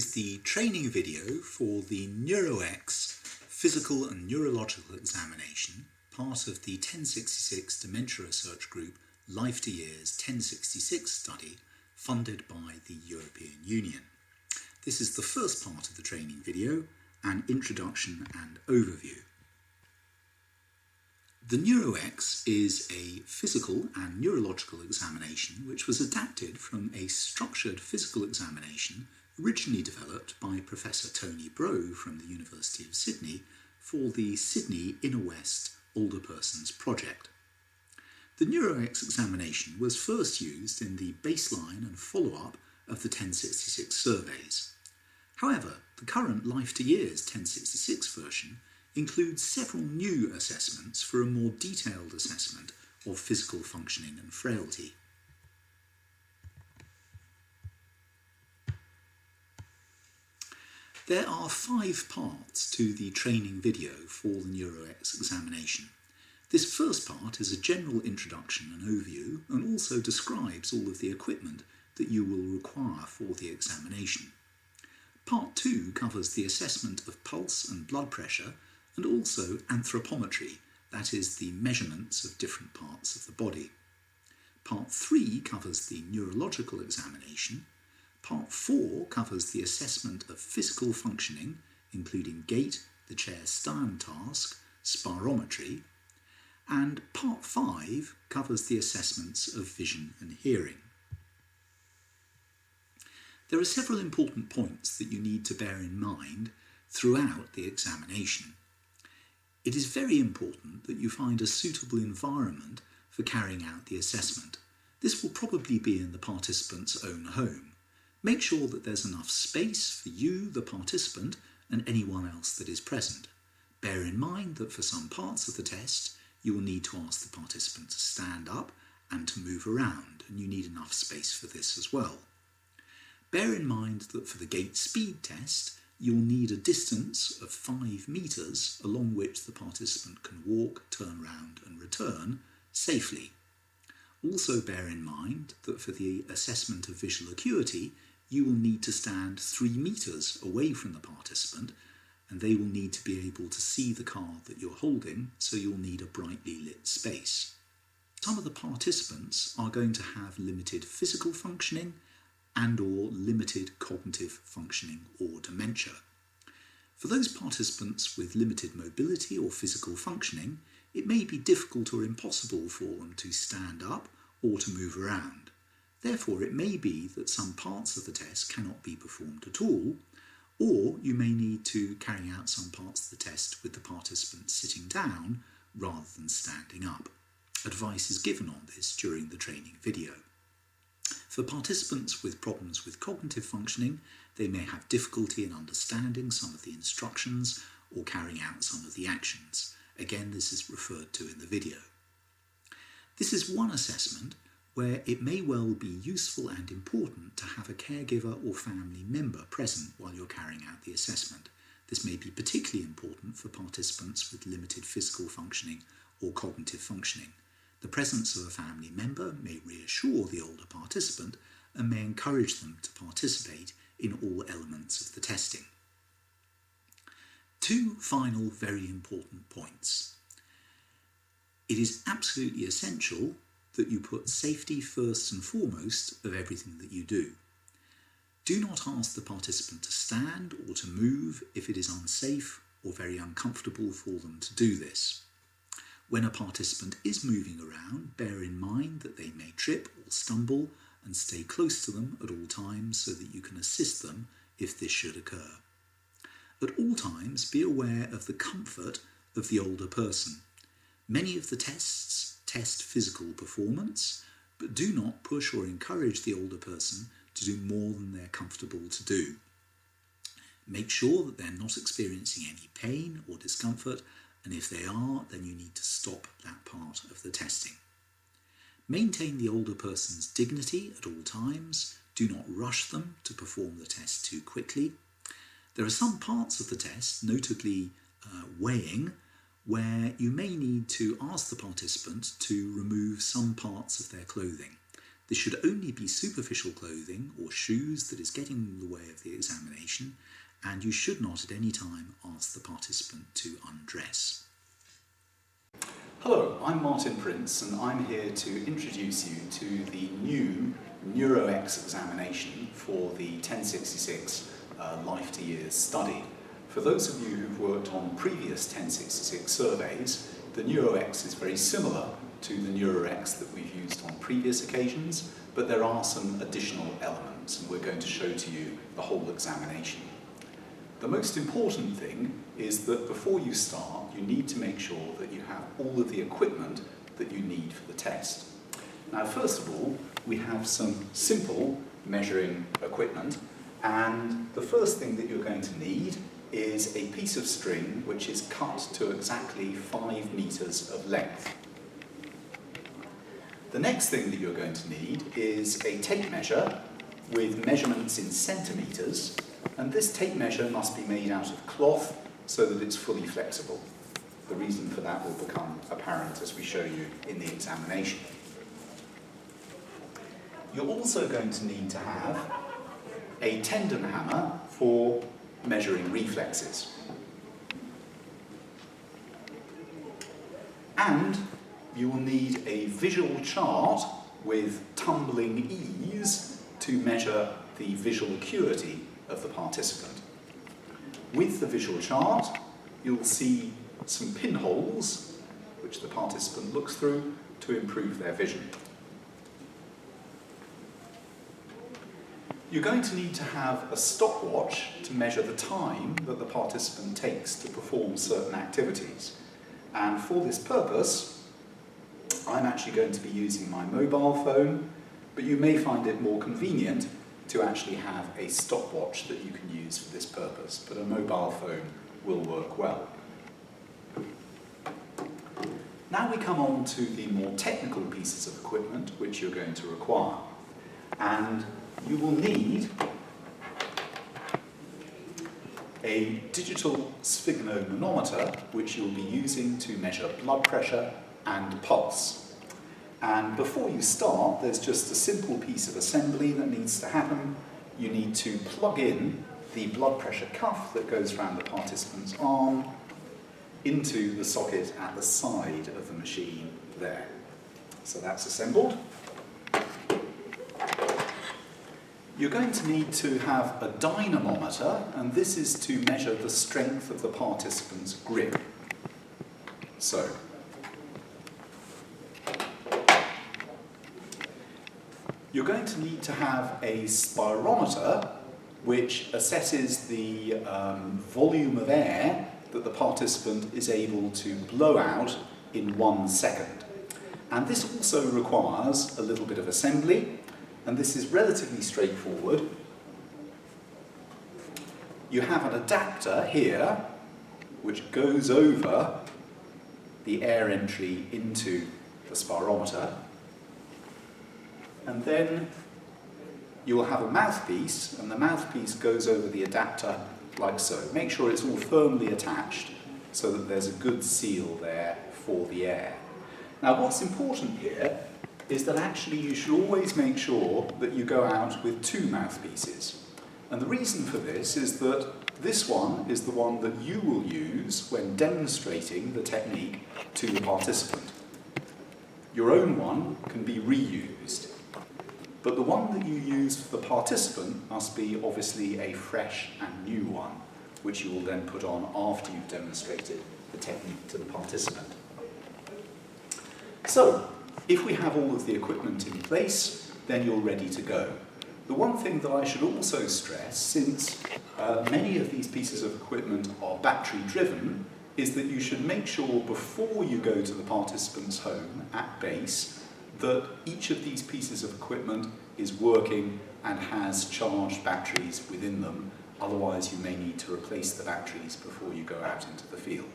is the training video for the Neuroex Physical and Neurological Examination, part of the 1066 Dementia Research Group Life to Years 1066 study funded by the European Union. This is the first part of the training video, an introduction and overview. The Neuroex is a physical and neurological examination which was adapted from a structured physical examination originally developed by Professor Tony Bro from the University of Sydney for the Sydney Inner West Older Persons Project. The Neuroex examination was first used in the baseline and follow-up of the 1066 surveys. However, the current Life to Years 1066 version includes several new assessments for a more detailed assessment of physical functioning and frailty. There are 5 parts to the training video for the Neuroex examination. This first part is a general introduction and overview and also describes all of the equipment that you will require for the examination. Part 2 covers the assessment of pulse and blood pressure and also anthropometry, that is the measurements of different parts of the body. Part 3 covers the neurological examination. Part 4 covers the assessment of physical functioning, including gait, the chair stand task, spirometry, and Part 5 covers the assessments of vision and hearing. There are several important points that you need to bear in mind throughout the examination. It is very important that you find a suitable environment for carrying out the assessment. This will probably be in the participant's own home. Make sure that there's enough space for you, the participant, and anyone else that is present. Bear in mind that for some parts of the test, you will need to ask the participant to stand up and to move around, and you need enough space for this as well. Bear in mind that for the gait speed test, you'll need a distance of 5 metres along which the participant can walk, turn round and return safely. Also bear in mind that for the assessment of visual acuity, you will need to stand 3 metres away from the participant and they will need to be able to see the card that you're holding, so you'll need a brightly lit space. Some of the participants are going to have limited physical functioning and/or limited cognitive functioning or dementia. For those participants with limited mobility or physical functioning, it may be difficult or impossible for them to stand up or to move around. Therefore, it may be that some parts of the test cannot be performed at all, or you may need to carry out some parts of the test with the participant sitting down rather than standing up. Advice is given on this during the training video. For participants with problems with cognitive functioning, they may have difficulty in understanding some of the instructions or carrying out some of the actions. Again, this is referred to in the video. This is one assessment where it may well be useful and important to have a caregiver or family member present while you're carrying out the assessment. This may be particularly important for participants with limited physical functioning or cognitive functioning. The presence of a family member may reassure the older participant and may encourage them to participate in all elements of the testing. 2 final very important points. It is absolutely essential that you put safety first and foremost of everything that you do. Do not ask the participant to stand or to move if it is unsafe or very uncomfortable for them to do this. When a participant is moving around, bear in mind that they may trip or stumble and stay close to them at all times so that you can assist them if this should occur. At all times, be aware of the comfort of the older person. Many of the tests test physical performance, but do not push or encourage the older person to do more than they're comfortable to do. Make sure that they're not experiencing any pain or discomfort, and if they are, then you need to stop that part of the testing. Maintain the older person's dignity at all times. Do not rush them to perform the test too quickly. There are some parts of the test, notably weighing, where you may need to ask the participant to remove some parts of their clothing. This should only be superficial clothing or shoes that is getting in the way of the examination examination, and you should not at any time ask the participant to undress. Hello, I'm Martin Prince, and I'm here to introduce you to the new Neuroex examination for the 1066 Life to Years study. For those of you who've worked on previous 1066 surveys, the Neuroex is very similar to the Neuroex that we've used on previous occasions, but there are some additional elements, and we're going to show to you the whole examination. The most important thing is that before you start, you need to make sure that you have all of the equipment that you need for the test. Now, first of all, we have some simple measuring equipment, and the first thing that you're going to need is a piece of string which is cut to exactly 5 meters of length. The next thing that you're going to need is a tape measure with measurements in centimeters, and this tape measure must be made out of cloth so that it's fully flexible. The reason for that will become apparent as we show you in the examination. You're also going to need to have a tendon hammer for measuring reflexes. And you will need a visual chart with tumbling ease to measure the visual acuity of the participant. With the visual chart, you'll see some pinholes which the participant looks through to improve their vision. You're going to need to have a stopwatch to measure the time that the participant takes to perform certain activities. And for this purpose, I'm actually going to be using my mobile phone, but you may find it more convenient to actually have a stopwatch that you can use for this purpose, but a mobile phone will work well. Now we come on to the more technical pieces of equipment which you're going to require. And you will need a digital sphygmomanometer which you'll be using to measure blood pressure and pulse. And before you start, there's just a simple piece of assembly that needs to happen. You need to plug in the blood pressure cuff that goes around the participant's arm into the socket at the side of the machine there. So that's assembled. You're going to need to have a dynamometer, and this is to measure the strength of the participant's grip. So, you're going to need to have a spirometer which assesses the volume of air that the participant is able to blow out in 1 second. And this also requires a little bit of assembly, and this is relatively straightforward. You have an adapter here which goes over the air entry into the spirometer, and then you will have a mouthpiece, and the mouthpiece goes over the adapter like so. Make sure it's all firmly attached so that there's a good seal there for the air. Now, what's important here is that actually you should always make sure that you go out with 2 mouthpieces. And the reason for this is that this one is the one that you will use when demonstrating the technique to the participant. Your own one can be reused, but the one that you use for the participant must be obviously a fresh and new one, which you will then put on after you've demonstrated the technique to the participant. So, if we have all of the equipment in place, then you're ready to go. The one thing that I should also stress, since many of these pieces of equipment are battery driven, is that you should make sure before you go to the participant's home at base that each of these pieces of equipment is working and has charged batteries within them. Otherwise, you may need to replace the batteries before you go out into the field.